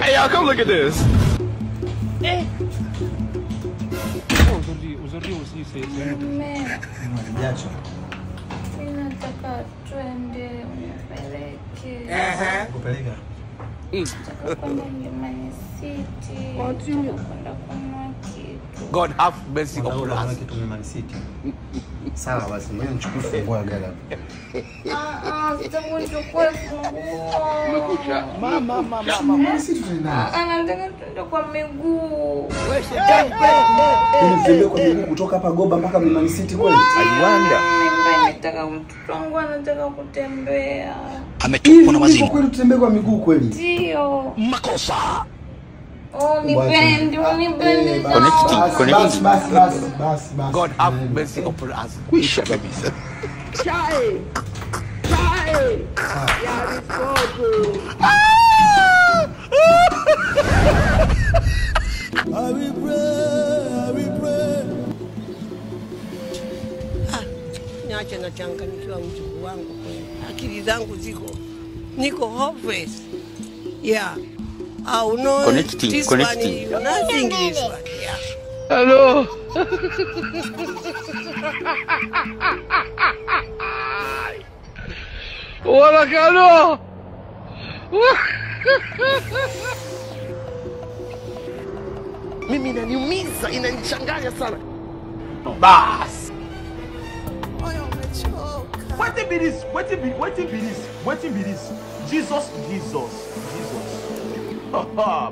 Hey, y'all, come look at this. God have mercy upon us. Sawa basi, mimi nichukue funguo ya gari hapo. Sitakuwa nichukue funguo. Mama, sisi tunaenda. Anataka tuende kwa miguu. Tunatembea kwa miguu kutoka hapa Goba mpaka Mlimani City kweli? Aiwanda. Nataka mtoto wangu anataka kutembea. Ametupwa na wazimu. Kweli tutembee kwa miguu kweli? Ndio. Makosa. Oh, nipendi. Connecting. Basi. God have mercy upon us. Kwisha kabisa. Chai. Ya mtoto. I will pray. Niache na changanyikiwa mjukuu wangu kweli. Akili zangu niko hopeless. Yeah. Oh no. Connecting. Nothing is one. Yeah. Hello. Wala kano. Mimi inaniumiza, inanichanganya sana. Bas. What be this? Jesus.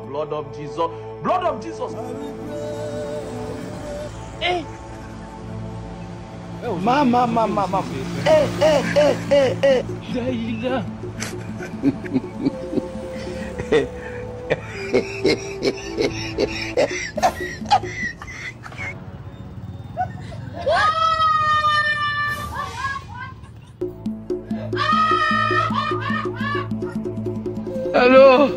Blood of Jesus. Mama. Jaila. Hello.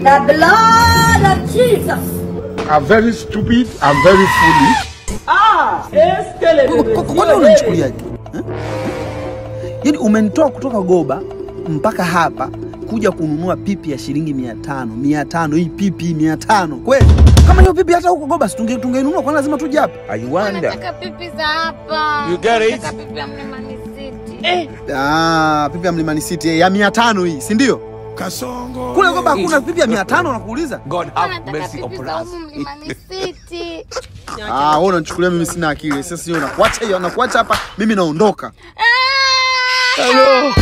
The blood of Jesus. I'm very stupid, I'm very foolish. Kwa unanichukuliaje? Yaani umenitoa kutoka Goba mpaka hapa kuja kununua pipi ya shilingi 500 hii pipi 500 kweli? Kama hiyo pipi hata huko Goba tungenunua, kwa lazima tuje hapa? Aiwanda. Nataka pipi za hapa. You get it? Nataka pipi ya Mlimani City. Pipi ya Mlimani City ya 500 hii, si ndio? Kasongo. Kule Goba hakuna pipi ya 500 nakuuliza? God have Nataka mercy pipi upon za us. Mlimani City. Wewe unanichukulia mimi sina akili. Sasa sio nakuacha hapa, mimi naondoka. Hello.